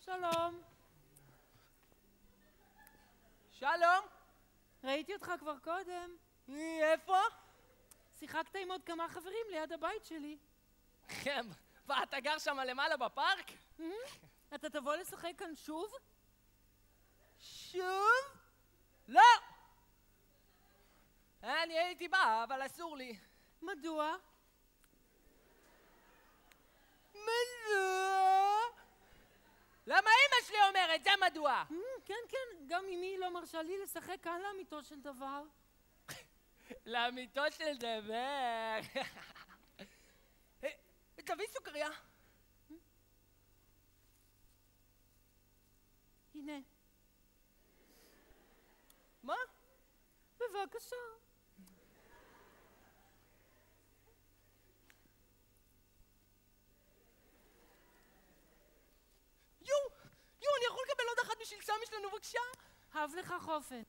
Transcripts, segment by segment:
שלום. שלום. ראיתי אותך כבר קודם. איפה? שיחקת עם עוד כמה חברים ליד הבית שלי. כן, ואתה גר שם למעלה בפארק? אתה תבוא לשחק כאן שוב? שוב? לא! אני הייתי בא, אבל אסור לי. מדוע? מדוע? למה אמא שלי אומרת? זה מדוע? כן, כן, גם אמי לא מרשה לי לשחק כאן לאמיתו של דבר. לאמיתו של דבר. תביא סוכריה. הנה. מה? בבקשה. אני יכול לקבל עוד אחת בשביל סמי שלנו, בבקשה? הב לך חופן.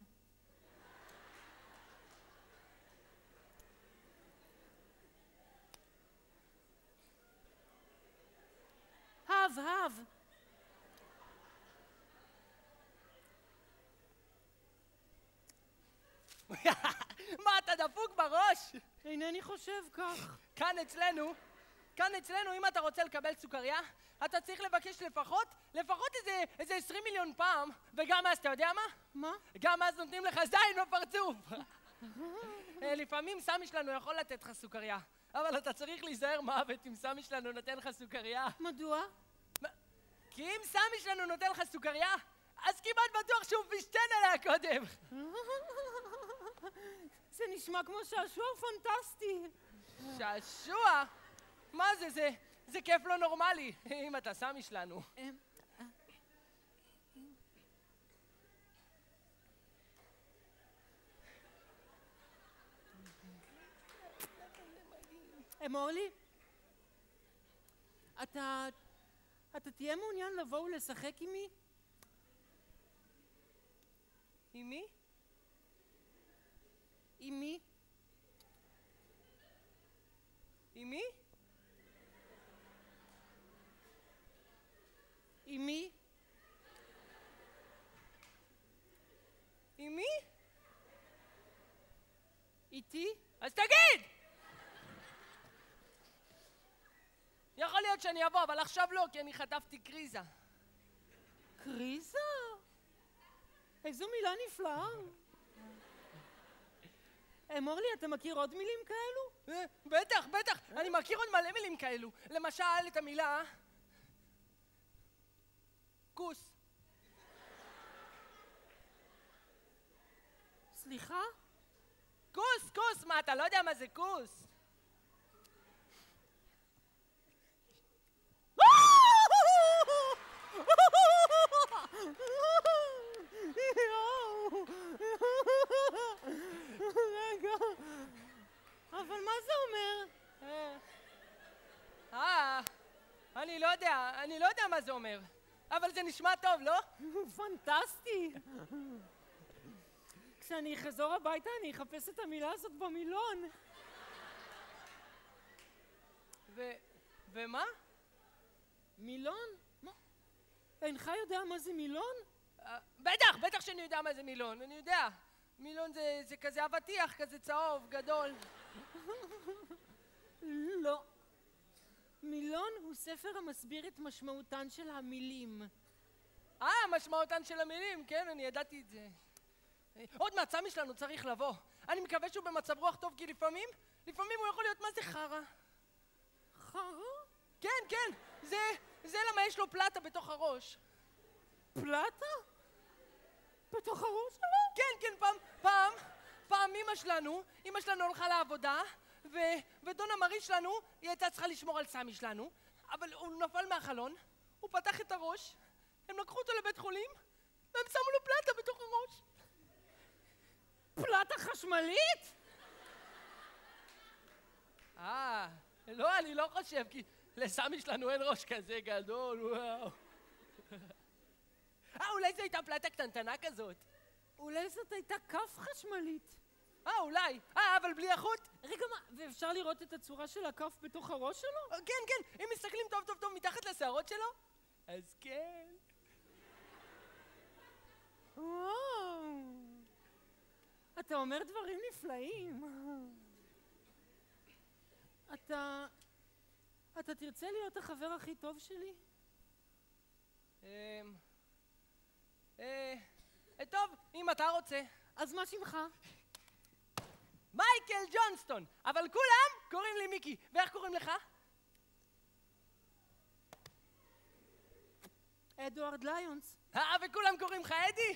הב. מה, אתה דפוק בראש? אינני חושב כך. כאן אצלנו, אם אתה רוצה לקבל סוכריה, אתה צריך לבקש לפחות איזה 20 מיליון פעם, וגם אז, אתה יודע מה? מה? גם אז נותנים לך זין בפרצוף. לפעמים סמי שלנו יכול לתת לך סוכריה, אבל אתה צריך להיזהר מוות אם סמי שלנו נותן לך סוכריה. מדוע? כי אם סמי שלנו נותן לך סוכריה, אז כמעט בטוח שהוא פשטן עליה קודם. זה נשמע כמו שעשוע פנטסטי. שעשוע? מה זה? זה כיף לא נורמלי, אם אתה סמי שלנו. אמור לי, אתה תהיה מעוניין לבוא ולשחק עמי? עם מי? עם מי? עם מי? עם מי? עם מי? איתי? אז תגיד! יכול להיות שאני אבוא, אבל עכשיו לא, כי אני חטפתי קריזה. קריזה? איזו מילה נפלאה. אמור לי, אתה מכיר עוד מילים כאלו? בטח, אני מכיר עוד מלא מילים כאלו. למשל, את המילה כוס. סליחה? כוס, מה, אתה לא יודע מה זה כוס? רגע, אבל מה זה אומר? אני לא יודע מה זה אומר, אבל זה נשמע טוב, לא? פנטסטי. כשאני אחזור הביתה אני אחפש את המילה הזאת במילון. ומה? מילון? מה? אינך יודע מה זה מילון? בטח שאני יודע מה זה מילון, אני יודע. מילון זה כזה אבטיח, כזה צהוב, גדול. לא. מילון הוא ספר המסביר את משמעותן של המילים. משמעותן של המילים, כן, אני ידעתי את זה. עוד מעט סמי שלנו צריך לבוא. אני מקווה שהוא במצב רוח טוב, כי לפעמים הוא יכול להיות מה זה חרא. חרא? כן, זה למה יש לו פלטה בתוך הראש. פלטה? בתוך הראש שלו? כן, פעם אמא שלנו הלכה לעבודה, ודונה מרי שלנו, היא הייתה צריכה לשמור על סמי שלנו, אבל הוא נפל מהחלון, הוא פתח את הראש, הם לקחו אותו לבית חולים, והם שמו לו פלטה בתוך הראש. פלטה חשמלית? לא, אני לא חושב, כי לסמי שלנו אין ראש כזה גדול, וואו. אולי זו הייתה פלטה קטנטנה כזאת. אולי זאת הייתה כף חשמלית. אולי. אבל בלי החוט. רגע, מה? ואפשר לראות את הצורה של הכף בתוך הראש שלו? כן, אם מסתכלים טוב מתחת לשערות שלו, אז כן. אתה אומר דברים נפלאים. אתה תרצה להיות החבר הכי טוב שלי? טוב, אם אתה רוצה. אז מה שמך? מייקל ג'ונסטון, אבל כולם קוראים לי מיקי. ואיך קוראים לך? אדוארד ליונס. וכולם קוראים לך אדי?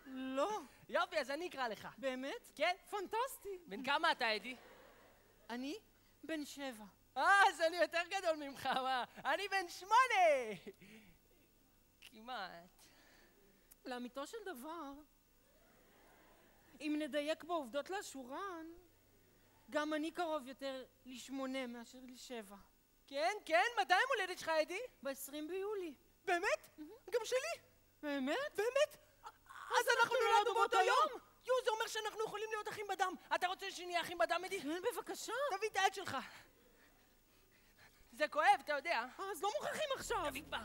לא. יופי, אז אני אקרא לך. באמת? כן. פנטסטי. בן כמה אתה, אדי? אני בן 7. אז אני יותר גדול ממך, מה? אני בן 8! כמעט. לאמיתו של דבר, אם נדייק בעובדות לאשורן, גם אני קרוב יותר ל8 מאשר ל7. כן, כן, מתי יום הולדת שלך, אדי? ב-20 ביולי. באמת? גם שלי. באמת? באמת? אז אנחנו נולדנו באותו יום! זה אומר שאנחנו יכולים להיות אחים בדם. אתה רוצה שנהיה אחים בדם, אדי? כן, בבקשה. תביא את היד שלך. זה כואב, אתה יודע. אז לא מוכרחים עכשיו. תביא כבר.